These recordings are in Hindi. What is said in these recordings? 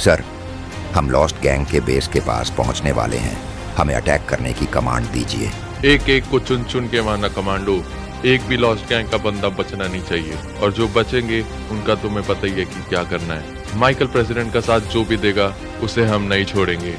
सर, हम लॉस्ट गैंग के बेस के पास पहुंचने वाले हैं। हमें अटैक करने की कमांड दीजिए। एक एक को चुन चुन के मारना कमांडो। एक भी लॉस्ट गैंग का बंदा बचना नहीं चाहिए, और जो बचेंगे उनका तुम्हें पता ही है कि क्या करना है। माइकल प्रेसिडेंट का साथ जो भी देगा उसे हम नहीं छोड़ेंगे।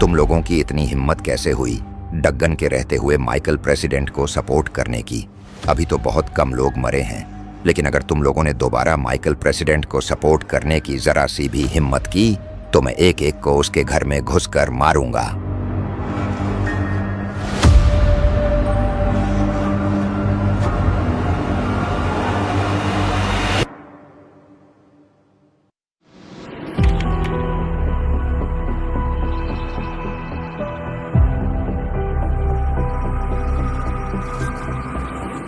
तुम लोगों की इतनी हिम्मत कैसे हुई डग्गन के रहते हुए माइकल प्रेसिडेंट को सपोर्ट करने की? अभी तो बहुत कम लोग मरे हैं, लेकिन अगर तुम लोगों ने दोबारा माइकल प्रेसिडेंट को सपोर्ट करने की जरा सी भी हिम्मत की तो मैं एक एक को उसके घर में घुसकर मारूंगा।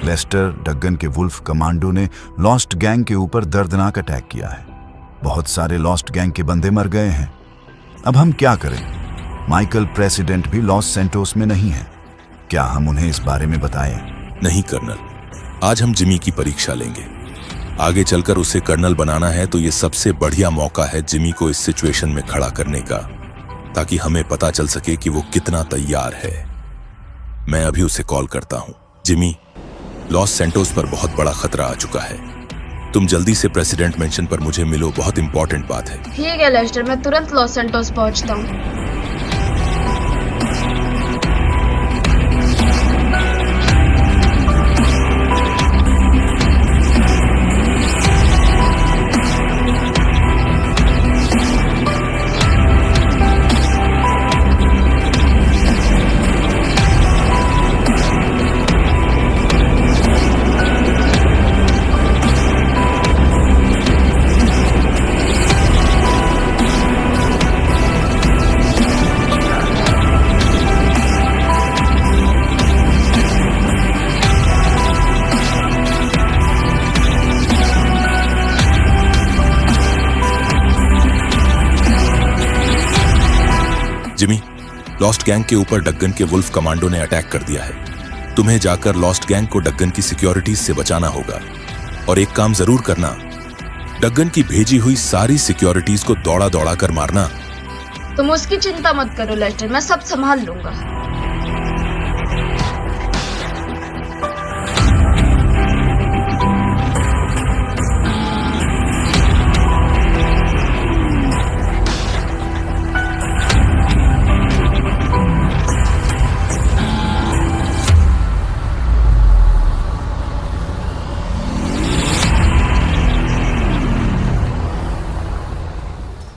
लेस्टर, डग्गन के वुल्फ कमांडो ने लॉस्ट गैंग के ऊपर दर्दनाक अटैक किया है। बहुत सारे लॉस्ट गैंग के बंदे मर गए हैं। अब हम क्या करें? माइकल प्रेसिडेंट भी लॉस सेंटोस में नहीं है। क्या हम उन्हें इस बारे में बताएं? नहीं कर्नल, आज हम जिमी की परीक्षा लेंगे। आगे चलकर उसे कर्नल बनाना है तो ये सबसे बढ़िया मौका है जिमी को इस सिचुएशन में खड़ा करने का, ताकि हमें पता चल सके कि वो कितना तैयार है। मैं अभी उसे कॉल करता हूं। जिमी, लॉस सेंटोस पर बहुत बड़ा खतरा आ चुका है। तुम जल्दी से प्रेसिडेंट मेंशन पर मुझे मिलो, बहुत इंपॉर्टेंट बात है। ठीक है लेस्टर, मैं तुरंत लॉस सेंटोस पहुंचता हूँ। जिमी, लॉस्ट गैंग के ऊपर डग्गन के वुल्फ कमांडो ने अटैक कर दिया है। तुम्हें जाकर लॉस्ट गैंग को डग्गन की सिक्योरिटीज से बचाना होगा। और एक काम जरूर करना, डग्गन की भेजी हुई सारी सिक्योरिटीज को दौड़ा दौड़ा कर मारना। तुम उसकी चिंता मत करो लेस्टर, मैं सब संभाल लूंगा।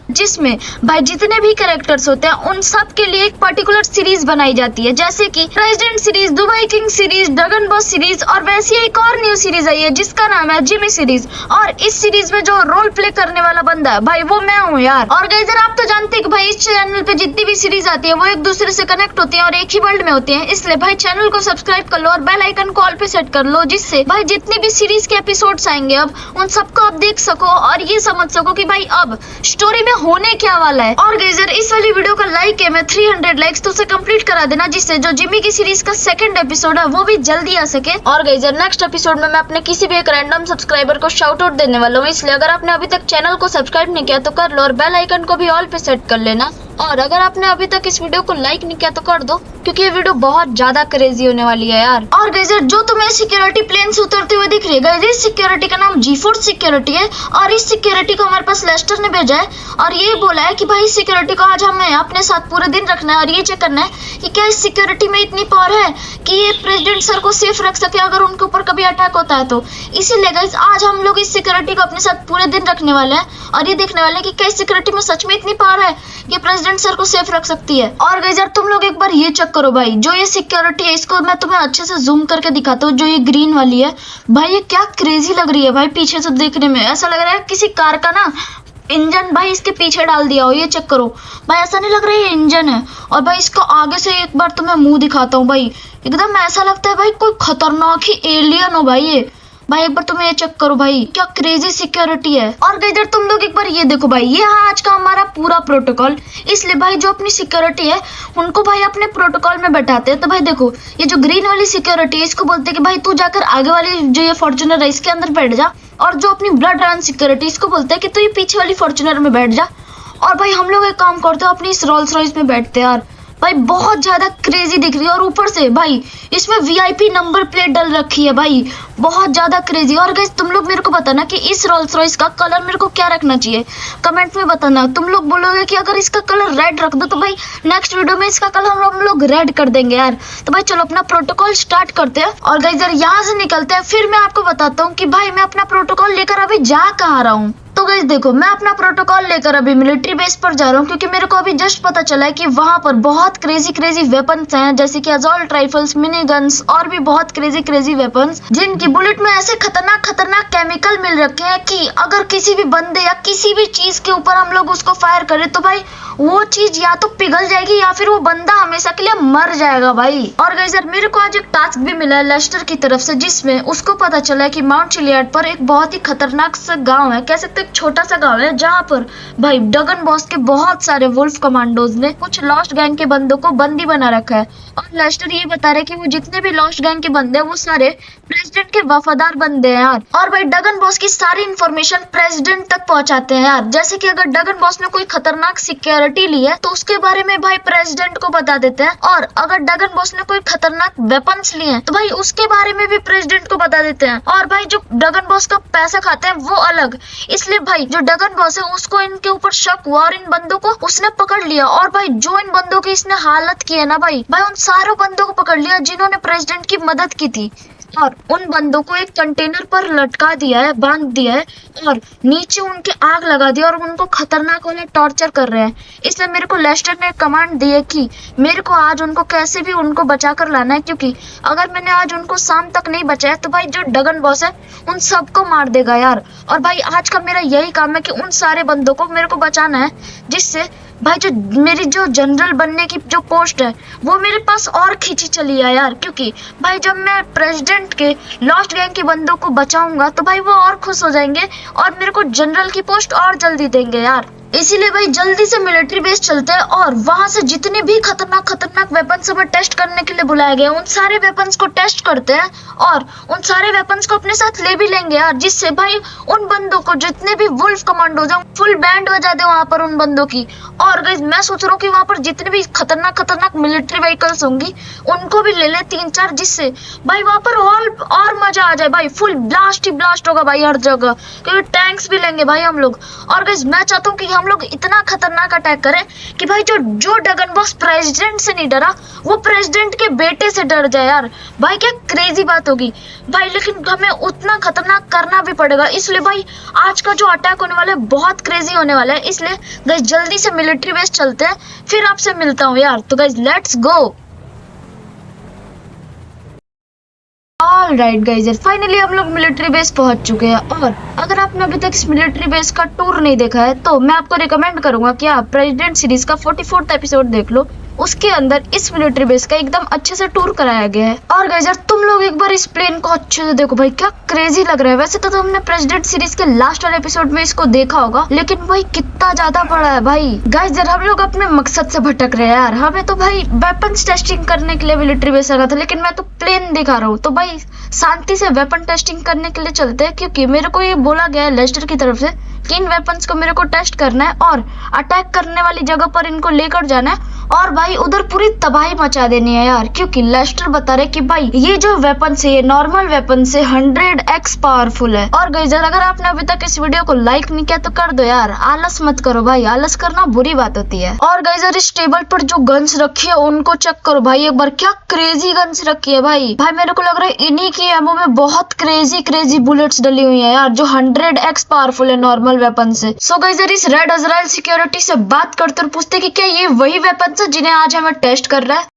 जिसमें भाई जितने भी कैरेक्टर्स होते हैं उन सब के लिए एक पर्टिकुलर सीरीज बनाई जाती है, जैसे कि president series, Dubai king series, dragon boss series और वैसी एक और न्यू सीरीज आई है जिसका नाम है जिमी सीरीज। और इस सीरीज में जो रोल प्ले करने वाला बंदा है भाई वो मैं हूँ यार। और गाइस आप तो जानते हैं कि भाई इस चैनल पे जितनी भी सीरीज आती है वो एक दूसरे से कनेक्ट होती है और एक ही वर्ल्ड में होती है, इसलिए भाई चैनल को सब्सक्राइब कर लो और बेल आइकन को ऑल पे सेट कर लो, जिससे भाई जितनी भी सीरीज के एपिसोड्स आएंगे अब उन सबको आप देख सको और ये समझ सको कि भाई अब स्टोरी में होने क्या वाला है। और गाइस इस वाली वीडियो का लाइक है मैं 300 लाइक्स तो उसे कंप्लीट करा देना, जिससे जो जिमी की सीरीज का सेकंड एपिसोड है वो भी जल्दी आ सके। और गाइस नेक्स्ट एपिसोड में मैं अपने किसी भी एक रैंडम सब्सक्राइबर को शाउट आउट देने वाला हूँ, इसलिए अगर आपने अभी तक चैनल को सब्सक्राइब नहीं किया तो कर लो और बेल आइकन को भी ऑल पे सेट कर लेना। और अगर आपने अभी तक इस वीडियो को लाइक नहीं किया तो कर दो, क्योंकि ये वीडियो बहुत ज्यादा क्रेजी होने वाली है यार। और गाइस जो तुम्हें सिक्योरिटी प्लेन से उतरते हुए दिख रही है गाइस, इस सिक्योरिटी का नाम G4 सिक्योरिटी है और इस सिक्योरिटी को हमारे पास लेस्टर ने भेजा है और ये बोला है कि भाई इस सिक्योरिटी को आज हमें अपने साथ पूरे दिन रखना है और ये चेक करना है कि क्या इस सिक्योरिटी में इतनी पावर है कि ये प्रेसिडेंट सर को सेफ रख सके अगर उनके ऊपर कभी अटैक होता है तो। इसीलिए गाइस आज हम लोग इस सिक्योरिटी को अपने साथ पूरे दिन रखने वाले हैं और ये देखने वाले हैं कि क्या इस सिक्योरिटी में सच में इतनी पावर है कि प्रेसिडेंट सर को सेफ रख सकती है। और गाइस यार तुम लोग एक बार ये चेक करो भाई, जो ये सिक्योरिटी है इसको मैं तुम्हें अच्छे से जूम करके दिखाता हूँ। जो ये ग्रीन वाली है भाई ये क्या क्रेजी लग रही है भाई, पीछे से देखने में ऐसा लग रहा है किसी कार का ना इंजन भाई इसके पीछे डाल दिया हो। ये चेक करो भाई, ऐसा नहीं लग रहा है ये इंजन है। और भाई इसको आगे से एक बार तुम्हें मुंह दिखाता हूँ भाई, एकदम ऐसा लगता है भाई कोई खतरनाक ही एलियन हो भाई ये। भाई एक बार तुम्हें ये चेक करो भाई, क्या क्रेजी सिक्योरिटी है। और इधर तुम लोग एक बार ये देखो भाई, ये आज का हमारा पूरा प्रोटोकॉल, इसलिए भाई जो अपनी सिक्योरिटी है उनको भाई अपने प्रोटोकॉल में बैठाते हैं। तो भाई देखो ये जो ग्रीन वाली सिक्योरिटी है इसको बोलते हैं कि भाई तू जाकर आगे वाली जो ये फॉर्च्यूनर है इसके अंदर बैठ जा, और जो अपनी ब्लड रन सिक्योरिटी इसको बोलते हैं कि तू ये पीछे वाली फॉर्च्यूनर में बैठ जा। और भाई हम लोग एक काम करते हैं अपनी इस रोल्स रॉयस में बैठते हैं यार। भाई बहुत ज्यादा क्रेजी दिख रही है और ऊपर से भाई इसमें VIP नंबर प्लेट डल रखी है भाई, बहुत ज्यादा क्रेजी। और गाइस तुम लोग मेरे को बताना कि इस रोल्स रॉयस का कलर मेरे को क्या रखना चाहिए, कमेंट में बताना। तुम लोग बोलोगे कि अगर इसका कलर रेड रख दो तो भाई नेक्स्ट वीडियो में इसका कलर हम लोग रेड कर देंगे यार। तो भाई चलो अपना प्रोटोकॉल स्टार्ट करते हैं और गाइस यार यहाँ से निकलते हैं, फिर मैं आपको बताता हूँ कि भाई मैं अपना प्रोटोकॉल लेकर अभी जा कहाँ रहा हूँ। तो गाइस देखो मैं अपना प्रोटोकॉल लेकर अभी मिलिट्री बेस पर जा रहा हूँ, क्योंकि मेरे को अभी जस्ट पता चला है कि वहां पर बहुत क्रेजी वेपन्स हैं, जैसे कि असॉल्ट राइफल्स, मिनी गन्स और भी बहुत क्रेजी वेपन्स, जिनकी बुलेट में ऐसे खतरनाक केमिकल मिल रखे हैं कि अगर किसी भी बंदे या किसी भी चीज के ऊपर हम लोग उसको फायर करें तो भाई वो चीज या तो पिघल जाएगी या फिर वो बंदा हमेशा के लिए मर जाएगा भाई। और गाइस यार मेरे को आज एक टास्क भी मिला है लेस्टर की तरफ से, जिसमें उसको पता चला है कि माउंट चिलियाड पर एक बहुत ही खतरनाक सा गांव है, कह सकते छोटा सा गांव है, जहाँ पर भाई ड्रैगन बॉस के बहुत सारे वुल्फ कमांडोज ने कुछ लॉस्ट गैंग के बंदों को बंदी बना रखा है। और लेस्टर ये बता रहे कि वो जितने भी लॉस्ट गैंग के बंदे हैं वो सारे प्रेसिडेंट के वफादार बंदे हैं यार। और भाई ड्रैगन बॉस की सारी इंफॉर्मेशन प्रेसिडेंट तक पहुंचाते हैं यार, जैसे कि अगर ड्रैगन बॉस ने कोई खतरनाक सिक्योरिटी ली है तो उसके बारे में भाई प्रेसिडेंट को बता देते हैं, और अगर ड्रैगन बॉस ने कोई खतरनाक वेपन्स लिए हैं तो भाई उसके बारे में भी प्रेसिडेंट को बता देते हैं। और भाई जो ड्रैगन बॉस का पैसा खाते हैं वो अलग, इसलिए भाई जो ड्रैगन बॉस है उसको इनके ऊपर शक हुआ और इन बंदों को उसने पकड़ लिया। और भाई जो इन बंदों की इसने हालत की है ना भाई उन सारों बंदों को पकड़ लिया जिन्होंने प्रेसिडेंट की मदद की थी, और उन बंदों को एक कंटेनर पर लटका दिया है, बांध दिया है, और नीचे उनके आग लगा दिया और उनको खतरनाक वाले टॉर्चर कर रहे हैं। इसलिए मेरे को लेस्टर ने कमांड दी है कि मेरे को आज उनको कैसे भी उनको बचा कर लाना है, क्योंकि अगर मैंने आज उनको शाम तक नहीं बचाया तो भाई जो ड्रैगन बॉस है उन सबको मार देगा यार। और भाई आज का मेरा यही काम है कि उन सारे बंदों को मेरे को बचाना है, जिससे भाई जो मेरी जो जनरल बनने की जो पोस्ट है वो मेरे पास और खींची चली है यार। क्योंकि भाई जब मैं प्रेसिडेंट के लॉस्ट गैंग के बंदों को बचाऊंगा तो भाई वो और खुश हो जाएंगे और मेरे को जनरल की पोस्ट और जल्दी देंगे यार। इसीलिए भाई जल्दी से मिलिट्री बेस चलते हैं और वहां से जितने भी खतरनाक वेपन्स हमें टेस्ट करने के लिए बुलाए गए उन सारे वेपन्स को टेस्ट करते हैं और उन सारे वेपन्स को अपने साथ ले भी लेंगे यार, जिससे भाई उन बंदों को जितने भी वुल्फ कमांडोज हैं फुल बैंड बजा दे वहां पर उन बंदों की। और गाइस मैं सोच रहा हूँ कि वहां पर जितने भी खतरनाक मिलिट्री व्हीकल्स होंगी उनको भी ले ले 3-4, जिससे भाई वहां पर और मजा आ जाए भाई। फुल ब्लास्ट ही ब्लास्ट होगा भाई हर जगह, क्योंकि टैंक्स भी लेंगे भाई हम लोग। और गाइस मैं चाहता हूँ कि हम लोग इतना खतरनाक अटैक करें कि भाई जो ड्रैगन बॉस प्रेसिडेंट से नहीं डरा वो प्रेसिडेंट के बेटे से डर जाए यार। भाई क्या क्रेजी बात होगी भाई, लेकिन हमें उतना खतरनाक करना भी पड़ेगा। इसलिए भाई आज का जो अटैक होने वाला है बहुत क्रेजी होने वाला है। इसलिए गाइस जल्दी से मिलिट्री बेस चलते हैं, फिर आपसे मिलता हूँ यार। तो guys let's go. Alright guys, finally हम लोग मिलिट्री बेस पहुंच चुके हैं। और अगर आपने अभी तक इस मिलिट्री बेस का टूर नहीं देखा है तो मैं आपको रिकमेंड करूंगा कि आप प्रेसिडेंट सीरीज का 44वां एपिसोड देख लो। उसके अंदर इस मिलिट्री बेस का एकदम अच्छे से टूर कराया गया है। और गाइस यार तुम लोग एक बार इस प्लेन को अच्छे से देखो भाई, क्या क्रेजी लग रहा है। वैसे तो हमने प्रेसिडेंट सीरीज के लास्ट वाले एपिसोड में इसको देखा होगा, लेकिन भाई कितना ज्यादा बड़ा है भाई। गाइस यार हम लोग अपने मकसद से भटक रहे हैं यार। हमें तो भाई वेपन्स टेस्टिंग करने के लिए मिलिट्री बेस लगा था, लेकिन मैं तो प्लेन दिखा रहा हूँ। तो भाई शांति से वेपन टेस्टिंग करने के लिए चलते हैं, क्योंकि मेरे को ये बोला गया है लेस्टर की तरफ से कि इन वेपन्स को मेरे को टेस्ट करना है और अटैक करने वाली जगह पर इनको लेकर जाना है और भाई उधर पूरी तबाही मचा देनी है यार। क्योंकि लेस्टर बता रहे कि भाई ये जो वेपन है ये नॉर्मल वेपन से 100x पावरफुल है। और गाइस अगर आपने अभी तक इस वीडियो को लाइक नहीं किया तो कर दो यार, आलस मत करो भाई, आलस करना बुरी बात होती है। और गाइस इस टेबल पर जो गन्स रखी है उनको चेक करो भाई एक बार, क्या क्रेजी गन्स रखी है भाई। मेरे को लग रहा है इन्हीं की एमओ में बहुत क्रेजी बुलेट्स डली हुई है यार, जो 100x पावरफुल है नॉर्मल वेपन से। सो गाइस इस रेड अजराइल सिक्योरिटी से बात करते और पूछते कि क्या ये वही वेपन है जिन्हें आज हमें टेस्ट कर रहा है।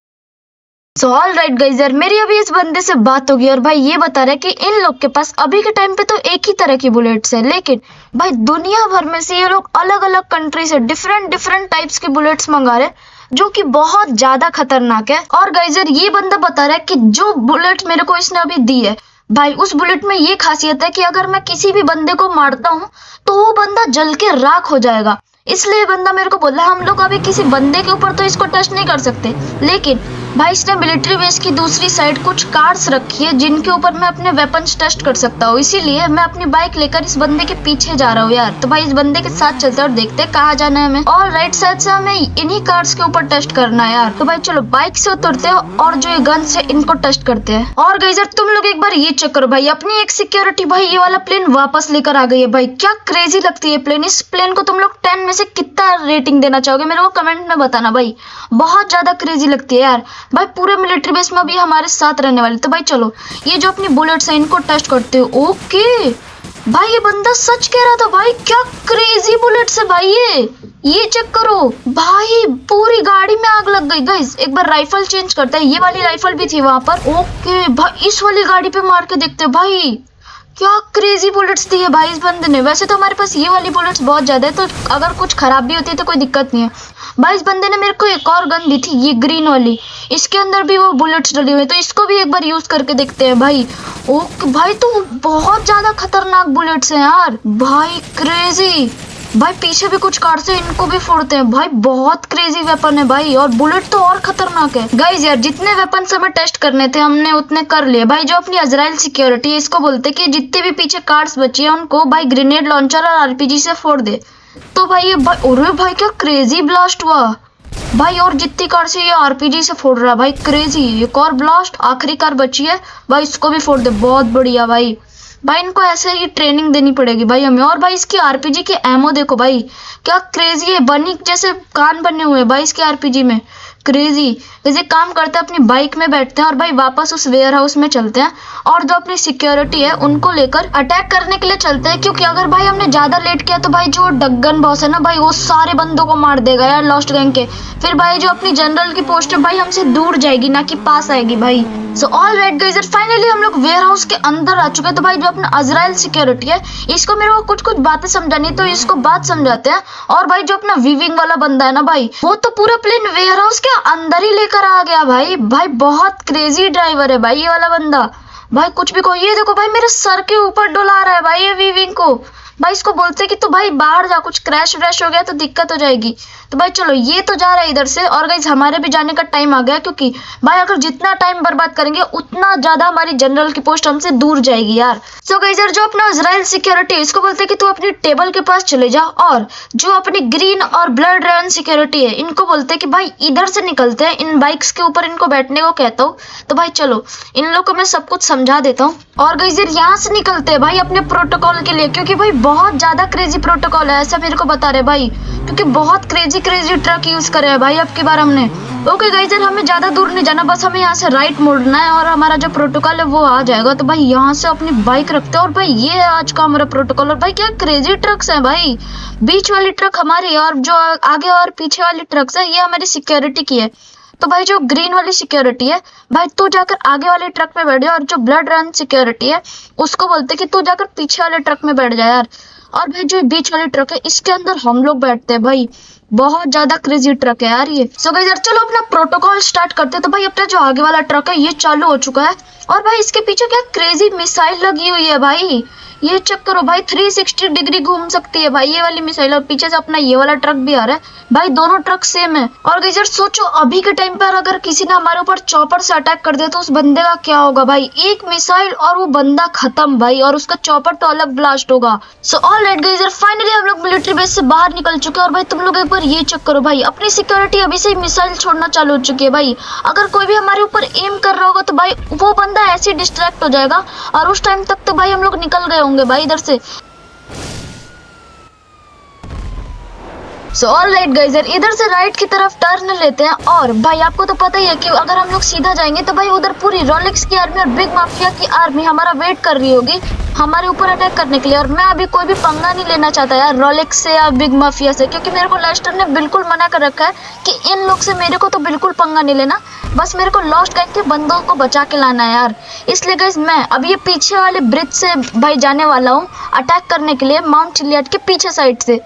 सो ऑलराइट गाइस यार मेरी अभी इस बंदे से बात होगी और भाई ये बता रहा है कि इन लोग के पास अभी के टाइम पे तो एक ही तरह की बुलेट्स है, लेकिन भाई दुनिया भर में से ये लोग अलग अलग कंट्री से डिफरेंट टाइप्स के बुलेट्स मंगा रहे हैं, जो कि बहुत ज्यादा खतरनाक है। और गाइस यार ये बंदा बता रहा है कि जो बुलेट मेरे को इसने अभी दी है भाई, उस बुलेट में ये खासियत है कि अगर मैं किसी भी बंदे को मारता हूँ तो वो बंदा जल के राख हो जाएगा। इसलिए बंदा मेरे को बोला हम लोग अभी किसी बंदे के ऊपर तो इसको टेस्ट नहीं कर सकते, लेकिन भाई इसने मिलिट्री बेस की दूसरी साइड कुछ कार्स रखी है जिनके ऊपर मैं अपने वेपन्स टेस्ट कर सकता हूँ। इसीलिए मैं अपनी बाइक लेकर इस बंदे के पीछे जा रहा हूँ यार। तो भाई इस बंदे के साथ चलते हैं और देखते हैं कहाँ जाना है हमें। और राइट साइड से हमें इन्हीं कार्स के ऊपर टेस्ट करना है यार। तो भाई चलो बाइक से उतरते हैं और जो ये गन्स है इनको टेस्ट करते हैं। और गाइस यार तुम लोग एक बार ये चेक करो भाई, अपनी एक सिक्योरिटी भाई ये वाला प्लेन वापस लेकर आ गई है भाई। क्या क्रेजी लगती है प्लेन। इस प्लेन को तुम लोग 10 में से कितना रेटिंग देना चाहोगे मेरे को कमेंट में बताना भाई, बहुत ज्यादा क्रेजी लगती है यार। भाई पूरे मिलिट्री बेस में अभी हमारे साथ रहने वाले। तो भाई चलो ये जो अपनी बुलेट्स है इनको टेस्ट करते हो। ओके भाई ये बंदा सच कह रहा था भाई, क्या क्रेजी बुलेट्स है भाई। ये चेक करो भाई, पूरी गाड़ी में आग लग गई। गाइस एक बार राइफल चेंज करते हैं, ये वाली राइफल भी थी वहां पर। ओके भाई इस वाली गाड़ी पे मार के देखते हैं भाई, क्या क्रेजी बुलेट्स दी है भाई इस बंदे ने। वैसे तो हमारे पास ये वाली बुलेट्स बहुत ज्यादा है, तो अगर कुछ खराब भी होती है तो कोई दिक्कत नहीं है। भाई इस बंदे ने मेरे को एक और गन दी थी, ये ग्रीन वाली, इसके अंदर भी वो बुलेट्स डली हुई है, तो इसको भी एक बार यूज करके देखते हैं भाई। ओके भाई तो बहुत ज्यादा खतरनाक बुलेट्स हैं यार भाई, क्रेजी। भाई पीछे भी कुछ कार्स है, इनको भी फोड़ते हैं भाई, बहुत क्रेजी वेपन है भाई। और बुलेट तो और खतरनाक है। गाइस यार जितने वेपन हमें टेस्ट करने थे हमने उतने कर लिए भाई। जो अपनी अजराइल सिक्योरिटी है इसको बोलते कि जितने भी पीछे कार्स बची है उनको भाई ग्रेनेड लॉन्चर और आरपीजी से फोड़ दे। तो भाई ये अरे भाई क्या क्रेजी ब्लास्ट हुआ भाई। और जितनी कार से ये आरपीजी से फोड़ रहा है भाई, क्रेजी। एक और ब्लास्ट, आखिरी कार बची है भाई, इसको भी फोड़ दे, बहुत बढ़िया भाई। भाई इनको ऐसे ही ट्रेनिंग देनी पड़ेगी भाई हमें। और भाई इसकी आरपीजी की एमओ देखो भाई, क्या क्रेजी है, बनी जैसे कान बने हुए भाई इसके आरपीजी में, क्रेजी। जैसे काम करते हैं अपनी बाइक में बैठते हैं और भाई वापस उस वेयर हाउस में चलते हैं और जो अपनी सिक्योरिटी है उनको लेकर अटैक करने के लिए चलते हैं। क्योंकि अगर भाई हमने ज्यादा लेट किया तो भाई जो डगन बॉस है ना भाई, वो सारे बंदों को मार देगा यार लॉस्ट गैंग के। फिर भाई जो अपनी जनरल की पोस्ट है भाई हमसे दूर जाएगी, ना कि पास आएगी भाई। सो ऑलराइट गाइस फाइनली हम लोग वेयर हाउस के अंदर आ चुके हैं। तो भाई जो अपना अजराइल सिक्योरिटी है इसको मेरे को कुछ बातें समझानी, तो इसको बात समझाते हैं। और भाई जो अपना वीविंग वाला बंदा है ना भाई, वो तो पूरा प्लेन वेयर हाउस के अंदर ही लेकर आ गया भाई। भाई बहुत क्रेजी ड्राइवर है भाई ये वाला बंदा। भाई कुछ भी को, ये देखो भाई मेरे सर के ऊपर डुला रहा है भाई ये वीविंग को भाई इसको बोलते कि तू भाई बाहर जा, कुछ क्रैश व्रैश हो गया तो दिक्कत हो जाएगी। तो भाई चलो ये तो जा रहा है इधर से, और गाइस हमारे भी जाने का टाइम आ गया, क्योंकि भाई अगर जितना टाइम बर्बाद करेंगे उतना ज्यादा हमारी जनरल की पोस्ट हमसे दूर जाएगी यार। सो गाइस यार जो अपना इजराइल सिक्योरिटी है इसको बोलते हैं कि तू अपनी टेबल के पास चले जा, और जो अपनी ग्रीन और ब्लड रेन सिक्योरिटी है इनको बोलते हैं कि भाई इधर से निकलते हैं, इन बाइक्स के ऊपर इनको बैठने को कहता हूँ। तो भाई चलो इन लोग को मैं सब कुछ समझा देता हूँ। और गाइस यार यहाँ से निकलते हैं भाई अपने प्रोटोकॉल के लिए, क्योंकि भाई बहुत ज्यादा क्रेजी प्रोटोकॉल है ऐसा मेरे को बता रहे भाई, क्योंकि बहुत क्रेजी ट्रक यूज करे हैं भाई अब की बार हमने। ओके गाइस यार हमें ज्यादा दूर नहीं जाना, बस हमें यहाँ से राइट मोड़ना है और हमारा जो प्रोटोकॉल है वो आ जाएगा। तो भाई यहाँ से अपनी बाइक रखते हैं, और भाई ये है आज का हमारा प्रोटोकॉल। और भाई क्या क्रेजी ट्रक्स हैं भाई, बीच वाली ट्रक हमारी, और जो आगे और पीछे वाली ट्रक्स है ये हमारी सिक्योरिटी की है। तो भाई जो ग्रीन वाली सिक्योरिटी है भाई तू जाकर आगे वाले ट्रक में बैठ जा, और जो ब्लड रन सिक्योरिटी है उसको बोलते कि तू जाकर पीछे वाले ट्रक में बैठ जा यार। और भाई जो बीच वाली ट्रक है इसके अंदर हम लोग बैठते हैं भाई, बहुत ज्यादा क्रेजी ट्रक है यार ये। सो गाइस यार चलो अपना प्रोटोकॉल स्टार्ट करते हैं। तो भाई अपना जो आगे वाला ट्रक है ये चालू हो चुका है, और भाई इसके पीछे क्या क्रेजी मिसाइल लगी हुई है भाई, ये चेक करो भाई 360 डिग्री घूम सकती है भाई ये वाली मिसाइल, और पीछे से अपना ये वाला ट्रक भी आ रहा है भाई, दोनों ट्रक सेम है। और गाइस यार सोचो अभी के टाइम पर अगर किसी ने हमारे ऊपर चॉपर से अटैक कर दिया तो उस बंदे का क्या होगा भाई, एक मिसाइल और वो बंदा खत्म भाई, और उसका चॉपर तो अलग ब्लास्ट होगा। सो ऑलराइट गाइस यार फाइनली हम लोग मिलिट्री बेस से बाहर निकल चुके हैं। और भाई तुम लोग एक बार ये चेक करो भाई, अपनी सिक्योरिटी अभी से ही मिसाइल छोड़ना चालू हो चुकी है भाई, अगर कोई भी हमारे ऊपर एम कर रहा होगा तो भाई वो बंदा ऐसे डिस्ट्रैक्ट हो जाएगा, और उस टाइम तक तो भाई हम लोग निकल गए होंगे भाई इधर से। सो ऑलराइट गाइस यार इधर से राइट की तरफ टर्न लेते हैं, और भाई आपको तो पता ही है कि अगर हम लोग सीधा जाएंगे तो भाई उधर पूरी रोलेक्स की आर्मी और बिग माफिया की आर्मी हमारा वेट कर रही होगी हमारे ऊपर अटैक करने के लिए। और मैं अभी कोई भी पंगा नहीं लेना चाहता यार रोलेक्स से या बिग माफिया से, क्योंकि मेरे को लेस्टर ने बिल्कुल मना कर रखा है कि इन लोग से मेरे को तो बिल्कुल पंगा नहीं लेना, बस मेरे को लॉस्ट गैंग के बंदों को बचा के लाना है यार। इसलिए गाइस मैं अभी ये पीछे वाले ब्रिज से भाई जाने वाला हूँ अटैक करने के लिए, माउंट चिलियड के पीछे साइड से।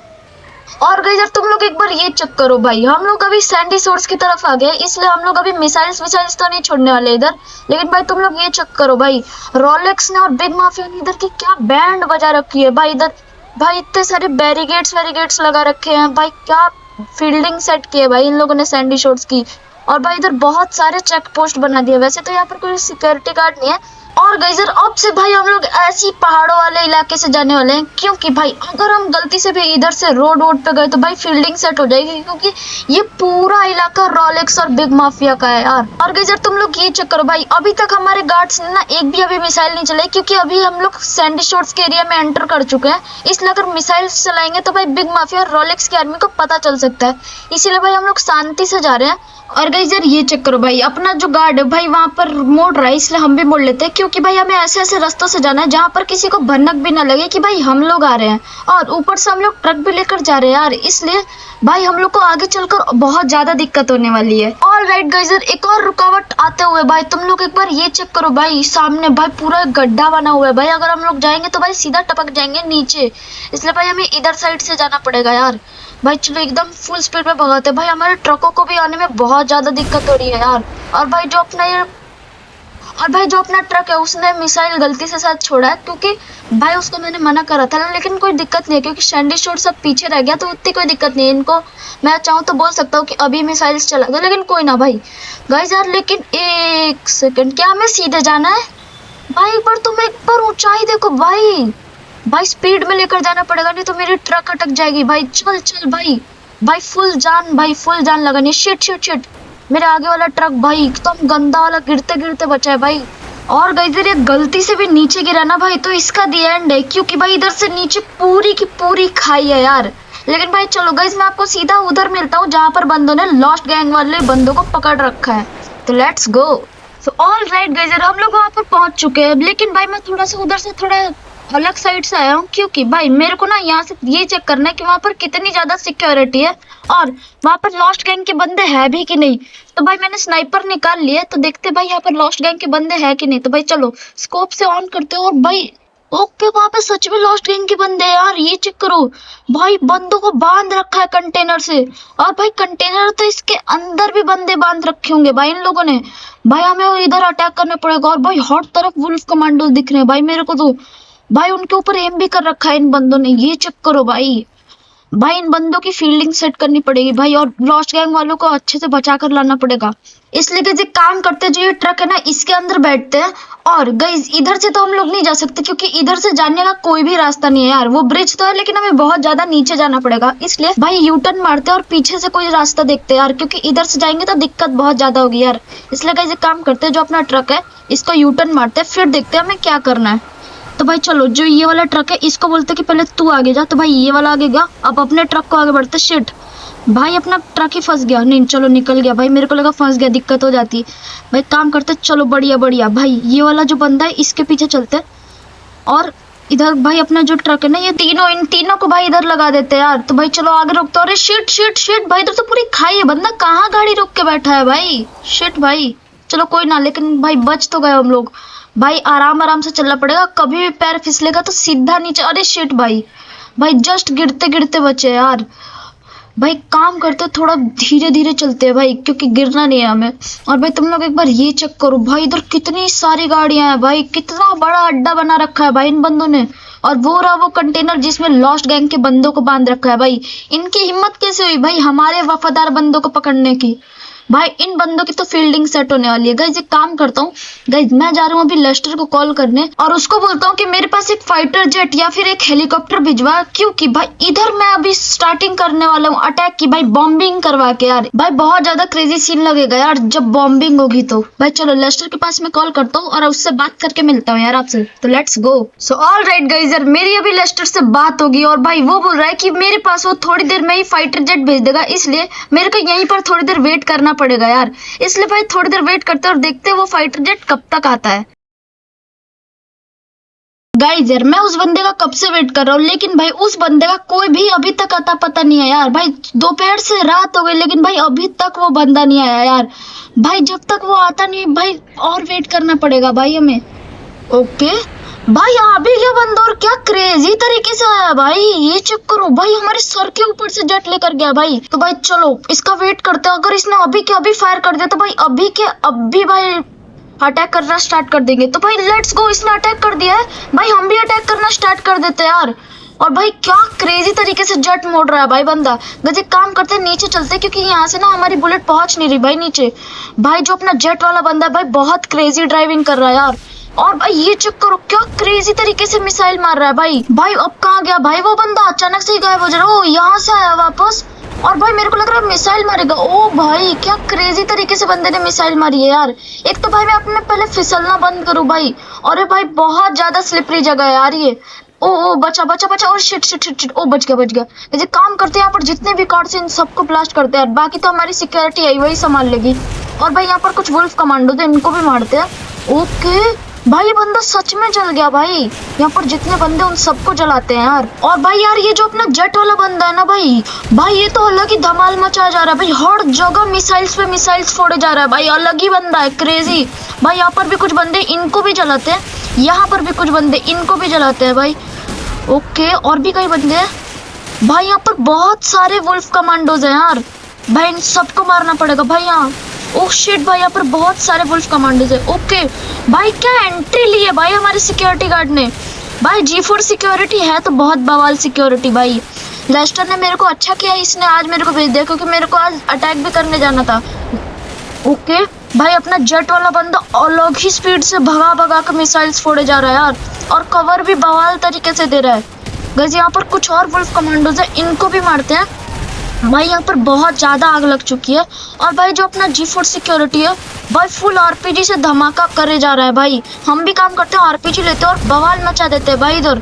और गाइस यार तुम लोग एक बार ये चेक करो भाई, हम लोग अभी सैंडी सोर्स की तरफ आ गए, इसलिए हम लोग अभी मिसाइल्स तो नहीं छोड़ने वाले इधर। लेकिन भाई तुम लोग ये चेक करो भाई, रोलेक्स ने और बिग माफिया ने इधर की क्या बैंड बजा रखी है भाई, इधर भाई इतने सारे बैरिगेट्स लगा रखे हैं भाई, क्या फील्डिंग सेट की है भाई इन लोगों ने सैंडी शोर्स की। और भाई इधर बहुत सारे चेक पोस्ट बना दिए, वैसे तो यहाँ पर कोई सिक्योरिटी गार्ड नहीं है। और गाइस यार अब से भाई हम लोग ऐसी पहाड़ों वाले इलाके से जाने वाले हैं, क्योंकि भाई अगर हम गलती से भी इधर से रोड पे गए तो भाई फील्डिंग सेट हो जाएगी, क्योंकि ये पूरा इलाका रोलेक्स और बिग माफिया का है यार। और गाइस यार तुम लोग ये चेक करो भाई, अभी तक हमारे गार्ड्स ने ना एक भी अभी मिसाइल नहीं चलाई, क्योंकि अभी हम लोग सैंडी शोर्स के एरिया में एंटर कर चुके हैं, इसलिए अगर मिसाइल चलाएंगे तो भाई बिग माफिया और रोलेक्स की आर्मी को पता चल सकता है, इसीलिए भाई हम लोग शांति से जा रहे हैं। और गाइस यार ये चेक करो भाई, अपना जो गार्ड है भाई वहां पर मोड़ रहा है, इसलिए हम भी मोड़ लेते हैं, क्योंकि भाई हमें ऐसे ऐसे रास्तों से जाना है जहां पर किसी को भनक भी ना लगे कि भाई हम लोग आ रहे हैं, और ऊपर से हम लोग ट्रक भी लेकर जा रहे हैं यार, इसलिए भाई हम लोग को आगे चलकर बहुत ज्यादा दिक्कत होने वाली है। ऑलराइट गाइस यार एक और रुकावट आते हुए भाई तुम लोग एक बार ये चेक करो भाई, सामने भाई पूरा गड्ढा बना हुआ है भाई, अगर हम लोग जाएंगे तो भाई सीधा टपक जाएंगे नीचे, इसलिए भाई हमें इधर साइड से जाना पड़ेगा यार। भाई चलो एकदम फुल स्पीड में भगाते हैं भाई, हमारे ट्रकों को भी आने में बहुत ज्यादा दिक्कत हो रही है यार। और भाई जो अपना ट्रक है उसने मिसाइल गलती से साथ छोड़ा है, क्योंकि भाई उसको मैंने मना करा था, लेकिन कोई दिक्कत नहीं है क्योंकि सैंडी शोर सब पीछे रह गया, तो उतनी कोई दिक्कत नहीं है। इनको मैं चाहूँ तो बोल सकता हूँ कि अभी मिसाइल्स चला दो, लेकिन कोई ना भाई। गाइस यार लेकिन एक सेकंड, क्या हमें सीधे जाना है भाई? तुम एक बार ऊंचाई देखो भाई, स्पीड में लेकर जाना पड़ेगा, नहीं तो मेरी ट्रक अटक जाएगी भाई। चल भाई फुल जान लगानी। शिट मेरे आगे वाला ट्रक भाई एकदम गंदा वाला गिरते गिरते बचा है भाई। और गाइस ये गलती से भी नीचे गिरा ना भाई तो इसका दी एंड है, क्योंकि भाई इधर से नीचे पूरी की पूरी खाई है यार। लेकिन भाई चलो गाइस मैं आपको सीधा उधर मिलता हूँ जहाँ पर बंदों ने लॉस्ट गैंग वाले बंदों को पकड़ रखा है, तो let's go. So alright guys हम लोग वहाँ पर पहुंच चुके हैं, लेकिन भाई मैं थोड़ा सा उधर से थोड़ा अलग साइड से आया हूँ, क्योंकि भाई मेरे को ना यहाँ से ये चेक करना है कि वहाँ पर कितनी ज्यादा सिक्योरिटी है और वहाँ पर लॉस्ट गैंग के बंदे हैं भी कि नहीं। तो भाई मैंने स्नाइपर निकाल लिया, तो देखते भाई यहाँ पर लॉस्ट गैंग के बंदे हैं कि नहीं। तो भाई चलो स्कोप से ऑन करते हो, और भाई ओके वहाँ पे सच में लॉस्ट गैंग के बंदे हैं यार। ये चेक करो भाई, बंदों को बांध रखा है कंटेनर से, और भाई कंटेनर तो इसके अंदर भी बंदे बांध रखे होंगे भाई इन लोगों ने। भाई हमें इधर अटैक करना पड़ेगा, और भाई हर तरफ वुल्फ कमांडो दिख रहे हैं भाई मेरे को तो। भाई उनके ऊपर एम भी कर रखा है इन बंदों ने, ये चेक करो भाई। भाई इन बंदों की फील्डिंग सेट करनी पड़ेगी भाई, और लॉस्ट गैंग वालों को अच्छे से बचा कर लाना पड़ेगा। इसलिए गाइस एक काम करते हैं, जो ये ट्रक है ना इसके अंदर बैठते हैं। और गाइस इधर से तो हम लोग नहीं जा सकते क्योंकि इधर से जाने का कोई भी रास्ता नहीं है यार। वो ब्रिज तो है लेकिन हमें बहुत ज्यादा नीचे जाना पड़ेगा, इसलिए भाई यू टर्न मारते हैं और पीछे से कोई रास्ता देखते हैं यार, क्योंकि इधर से जाएंगे तो दिक्कत बहुत ज्यादा होगी यार। इसलिए गाइस एक काम करते हैं, जो अपना ट्रक है इसका यू टर्न मारते हैं, फिर देखते हैं हमें क्या करना है। तो भाई चलो, जो ये वाला ट्रक है इसको बोलते कि पहले तू आगे जा, तो भाई ये वाला आगे गया। अब अपने ट्रक को आगे बढ़ते। शिट भाई अपना ट्रक ही फंस गया। नहीं चलो निकल गया भाई, मेरे को लगा फंस गया, दिक्कत हो जाती। भाई काम करते चलो, बढ़िया बढ़िया। भाई ये वाला जो बंदा है इसके पीछे चलते, और इधर भाई अपना जो ट्रक है ना ये तीनों, इन तीनों को भाई इधर लगा देते हैं यार। तो भाई चलो आगे रोकते। अरे शिट शिट शिट भाई, इधर तो पूरी खाई है, बंदा कहाँ गाड़ी रोक के बैठा है भाई। शिट भाई चलो कोई ना, लेकिन भाई बच तो गए हम लोग। भाई आराम आराम से चलना पड़ेगा, कभी भी पैर फिसलेगा तो सीधा नीचे। अरे शिट भाई, भाई जस्ट गिरते गिरते बचे यार। भाई काम करते थोड़ा धीरे धीरे चलते हैं भाई, क्योंकि गिरना नहीं है हमें। और भाई तुम लोग एक बार ये चेक करो भाई, इधर कितनी सारी गाड़ियां हैं भाई, कितना बड़ा अड्डा बना रखा है भाई इन बंदों ने। और वो रहा वो कंटेनर जिसमें लॉस्ट गैंग के बंदों को बांध रखा है भाई। इनकी हिम्मत कैसे हुई भाई हमारे वफादार बंदों को पकड़ने की। भाई इन बंदों की तो फील्डिंग सेट होने वाली है। गाइज एक काम करता हूँ, गाइज मैं जा रहा हूँ अभी लेस्टर को कॉल करने, और उसको बोलता हूँ कि मेरे पास एक फाइटर जेट या फिर एक हेलीकॉप्टर भिजवा, क्योंकि भाई इधर मैं अभी स्टार्टिंग करने वाला हूँ अटैक की। भाई बॉम्बिंग करवा के यार, भाई बहुत ज्यादा क्रेजी सीन लगेगा यार जब बॉम्बिंग होगी। तो भाई चलो लेस्टर के पास मैं कॉल करता हूँ और उससे बात करके मिलता हूँ यार आपसे। तो let's go. So all right guys यार, मेरी अभी लेस्टर से बात होगी और भाई वो बोल रहा है कि मेरे पास वो थोड़ी देर में ही फाइटर जेट भेज देगा, इसलिए मेरे को यहीं पर थोड़ी देर वेट करना पड़ेगा यार। इसलिए भाई थोड़ी देर वेट करते हैं और देखते हैं वो फाइटर जेट कब तक आता है। गाइस यार मैं उस बंदे का कब से वेट कर रहा हूँ, लेकिन भाई उस बंदे का कोई भी अभी तक आता पता नहीं है यार। भाई दोपहर से रात हो गई लेकिन भाई अभी तक वो बंदा नहीं आया यार। भाई जब तक वो आता नहीं भाई और वेट करना पड़ेगा भाई हमें। ओके भाई आ भी गया बंदा, और क्या क्रेजी तरीके से आया भाई, ये चेक करो भाई, हमारे सर के ऊपर से जेट लेकर गया भाई। तो भाई चलो इसका वेट करते हैं, अगर इसने अभी के अभी फायर कर दिया तो भाई अभी के अभी भाई अटैक करना स्टार्ट कर देंगे। तो भाई लेट्स गो, इसने अटैक कर दिया है भाई, हम भी अटैक करना स्टार्ट कर देते हैं यार। और भाई क्या क्रेजी तरीके से जेट मोड़ रहा है भाई बंदा। गजे काम करते हैं नीचे चलते, क्योंकि यहाँ से ना हमारी बुलेट पहुंच नहीं रही भाई नीचे। भाई जो अपना जेट वाला बंदा है भाई बहुत क्रेजी ड्राइविंग कर रहा है यार। और भाई ये चेक करो क्या क्रेजी तरीके से मिसाइल मार रहा है भाई। भाई अब कहाँ गया भाई वो बंदा, अचानक से ही गायब हो जा रहा है। ओ यहाँ से आया वापस, और भाई मेरे को लग रहा है मिसाइल मारेगा। ओ भाई क्या क्रेजी तरीके से बंदे ने मिसाइल मारी है यार। एक तो भाई मैं अपने पहले फिसलना बंद करूँ भाई, और भाई बहुत ज्यादा स्लिपरी जगह है यार ये। ओ बचा बचा बचा, और शिट शिट शिट शिट, ओ बच गया। ये काम करते हैं यहाँ पर जितने भी कार्ड्स हैं इन सबको ब्लास्ट करते हैं, बाकी तो हमारी सिक्योरिटी है वही संभाल लेगी। और भाई यहाँ पर कुछ वुल्फ कमांडो थे, इनको भी मारते हैं। ओके भाई ये बंदा सच में जल गया भाई, यहाँ पर जितने बंदे उन सबको जलाते हैं यार। और भाई यार ये जो अपना जेट वाला बंदा है ना भाई ये तो अलग ही धमाल मचाया जा रहा है भाई, हर जगह मिसाइल्स पे मिसाइल्स फोड़े जा रहा है भाई, अलग ही बंदा है क्रेजी भाई। यहाँ पर भी कुछ बंदे इनको भी जलाते हैं, यहाँ पर भी कुछ बंदे इनको भी जलाते हैं भाई। ओके और भी कई बंदे हैं भाई, यहाँ पर बहुत सारे वुल्फ कमांडोज हैं यार भाई, इन सबको मारना पड़ेगा भाई यहाँ। ओह शिट भाई यहाँ पर बहुत सारे वुल्फ कमांडोज है। ओके भाई क्या एंट्री ली है भाई हमारे सिक्योरिटी गार्ड ने भाई, G4 सिक्योरिटी है तो बहुत बवाल सिक्योरिटी भाई। लेस्टर ने मेरे को अच्छा किया, इसने आज मेरे को भेज दिया क्योंकि मेरे को आज अटैक भी करने जाना था। ओके भाई अपना जेट वाला बंदा अलग ही स्पीड से भगा भगा कर मिसाइल्स फोड़े जा रहा है यार, और कवर भी बवाल तरीके से दे रहा है। गाइस यहाँ पर कुछ और वुल्फ कमांडोज है, इनको भी मारते हैं भाई। यहाँ पर बहुत ज्यादा आग लग चुकी है, और भाई जो अपना G4 सिक्योरिटी है भाई फुल RPG से धमाका करे जा रहा है भाई। हम भी काम करते हैं RPG लेते हैं और बवाल मचा देते हैं भाई इधर।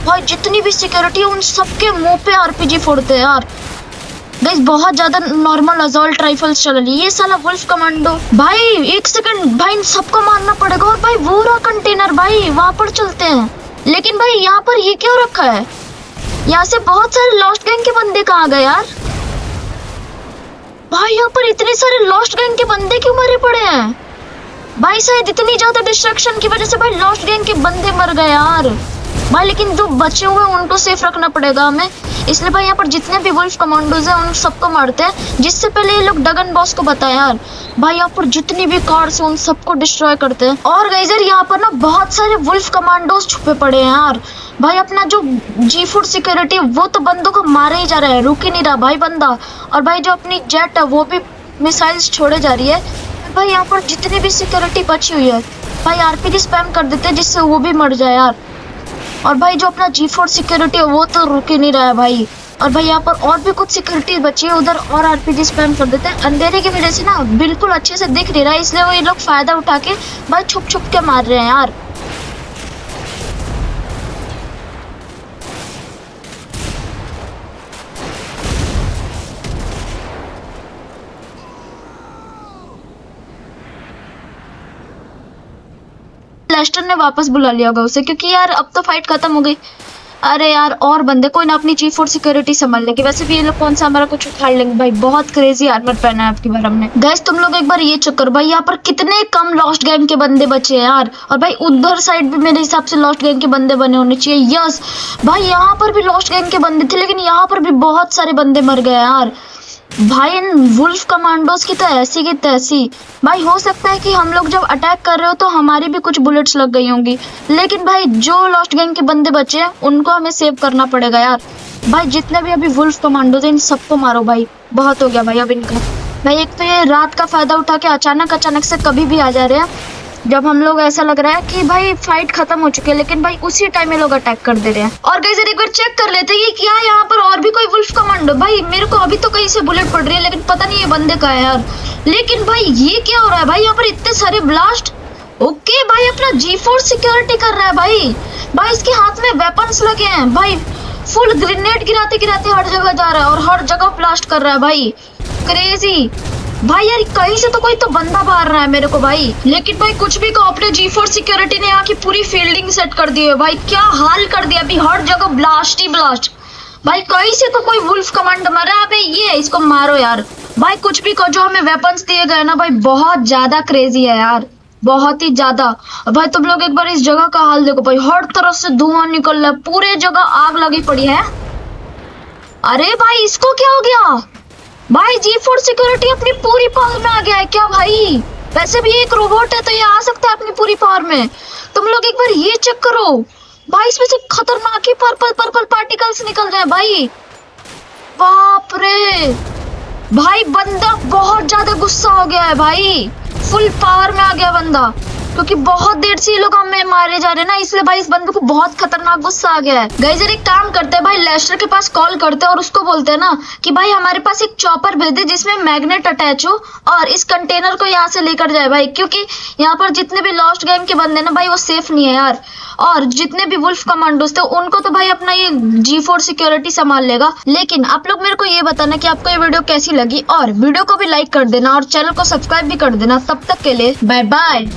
भाई जितनी भी सिक्योरिटी है उन सबके मुंह पे RPG फोड़ते हैं यार। गाइस बहुत ज्यादा नॉर्मल असॉल्ट राइफल्स चल रही है। ये साला वुल्फ कमांडो भाई, एक सेकंड भाई इन सबको मारना पड़ेगा। और भाई वो रहा कंटेनर भाई, वहां पर चलते हैं। लेकिन भाई यहाँ पर ये क्यों रखा है, यहाँ से बहुत सारे लॉस्ट गैंग के बंदे कहाँ गए यार। भाई यहाँ पर इतने सारे लॉस्ट गैंग के बंदे क्यों मरे पड़े हैं भाई, शायद इतनी ज्यादा डिस्ट्रैक्शन की वजह से भाई लॉस्ट गैंग के बंदे मर गए यार। भाई लेकिन जो बचे हुए उनको सेफ रखना पड़ेगा हमें, इसलिए भाई यहाँ पर जितने भी वुल्फ कमांडोज हैं उन सबको मारते हैं। जिससे पहले ये लोग डगन बॉस को बताएं यार, भाई यहाँ पर जितनी भी कार्स हैं उन सबको डिस्ट्रॉय करते हैं। और गाइस यार यहाँ पर ना बहुत सारे वुल्फ कमांडोज छुपे पड़े हैं यार। भाई अपना जो G4 सिक्योरिटी वो तो बंदों को मारे ही जा रहा है, रुक ही नहीं रहा भाई बंदा। और भाई जो अपनी जेट है वो भी मिसाइल्स छोड़े जा रही है। भाई यहाँ पर जितनी भी सिक्योरिटी बची हुई है भाई RPG स्पैम कर देते हैं जिससे वो भी मर जाए यार। और भाई जो अपना G4 सिक्योरिटी है वो तो रुक ही नहीं रहा है भाई। और भाई यहाँ पर और भी कुछ सिक्योरिटी बची है, उधर और RPG स्पैम कर देते हैं। अंधेरे की वजह से ना बिल्कुल अच्छे से दिख नहीं रहा है, इसलिए वो ये लोग फायदा उठा के भाई छुप छुप के मार रहे हैं यार। लेस्टर ने वापस बुला लिया होगा उसे, क्योंकि यार अब तो फाइट खत्म हो गई। अरे यार और बंदे कोई ना अपनी G4 सिक्योरिटी संभाल लेंगे। वैसे भी ये लोग कौन सा हमारा कुछ उखाड़ लेंगे भाई, बहुत क्रेजी आर्मर पहना है आपकी बार हमने। गाइस तुम लोग एक बार ये चेक करो भाई, यहाँ पर कितने कम लॉस्ट गैंग के बंदे बचे हैं यार। और भाई उधर साइड भी मेरे हिसाब से लॉस्ट गैंग के बंदे बने होने चाहिए। यस भाई यहाँ पर भी लॉस्ट गैंग के बंदे थे, लेकिन यहाँ पर भी बहुत सारे बंदे मर गए यार। भाई इन वुल्फ कमांडोज की तो ऐसी की तैसी। भाई हो सकता है कि हम लोग जब अटैक कर रहे हो तो हमारी भी कुछ बुलेट्स लग गई होंगी, लेकिन भाई जो लॉस्ट गैंग के बंदे बचे हैं उनको हमें सेव करना पड़ेगा यार। भाई जितने भी अभी वुल्फ कमांडोज हैं इन सबको मारो भाई, बहुत हो गया भाई अब इनका। भाई एक तो ये रात का फायदा उठा के अचानक से कभी भी आ जा रहे हैं, जब हम लोग ऐसा लग रहा है कि भाई फाइट खत्म हो चुकी है, लेकिन भाई उसी टाइम में लोग अटैक कर दे रहे हैं। और गाइस एक बार चेक कर लेते हैं कि क्या यहाँ पर और भी कोई वुल्फ कमांडो। भाई मेरे को अभी तो कहीं से बुलेट पड़ रही है, लेकिन पता नहीं ये बंदे का है यार। लेकिन भाई ये क्या हो रहा है भाई, यहाँ पर इतने सारे ब्लास्ट। ओके भाई अपना G4 सिक्योरिटी कर रहा है भाई। भाई इसके हाथ में वेपन्स लगे हैं भाई, फुल ग्रेनेड गिराते गिराते हर जगह जा रहा है और हर जगह ब्लास्ट कर रहा है भाई, क्रेजी। भाई यार कहीं से तो कोई तो बंदा मार रहा है मेरे को भाई। लेकिन भाई कुछ भी कहो, अपने G4 सिक्योरिटी ने यहाँ की पूरी फील्डिंग सेट कर दी है भाई, क्या हाल कर दिया। अभी हर जगह ब्लास्ट ही ब्लास्ट। भाई कहीं से तो कोई वुल्फ कमांडो मर रहा है भाई, ये इसको मारो यार। भाई कुछ भी कहो, जो हमें वेपन्स दिए गए ना भाई बहुत ज्यादा क्रेजी है यार, बहुत ही ज्यादा। भाई तुम लोग एक बार इस जगह का हाल देखो भाई, हर तरफ से धुआं निकल रहा है, पूरे जगह आग लगी पड़ी है। अरे भाई इसको क्या हो गया भाई, G4 सिक्योरिटी अपनी पूरी पावर में आ गया है क्या भाई। वैसे भी एक रोबोट है तो ये आ सकता है अपनी पूरी पावर में। तुम लोग एक बार ये चेक करो भाई, इसमें से खतरनाक ही पर्पल पार्टिकल्स निकल रहे हैं भाई। बाप रे भाई बंदा बहुत ज्यादा गुस्सा हो गया है भाई, फुल पावर में आ गया बंदा, क्योंकि बहुत देर से ये लोग हमें मारे जा रहे हैं ना, इसलिए भाई इस बंदे को बहुत खतरनाक गुस्सा आ गया है। गाइस एक काम करते हैं भाई, लेस्टर के पास कॉल करते हैं और उसको बोलते हैं ना कि भाई हमारे पास एक चॉपर भेज दे जिसमें मैग्नेट अटैच हो और इस कंटेनर को यहाँ से लेकर जाए भाई, क्योंकि यहाँ पर जितने भी लॉस्ट गैंग के बंदे ना भाई वो सेफ नहीं है यार। और जितने भी वुल्फ कमांडोज थे उनको तो भाई अपना ये G4 सिक्योरिटी संभाल लेगा। लेकिन आप लोग मेरे को ये बताना कि आपको ये वीडियो कैसी लगी, और वीडियो को भी लाइक कर देना और चैनल को सब्सक्राइब भी कर देना। तब तक के लिए बाय बाय।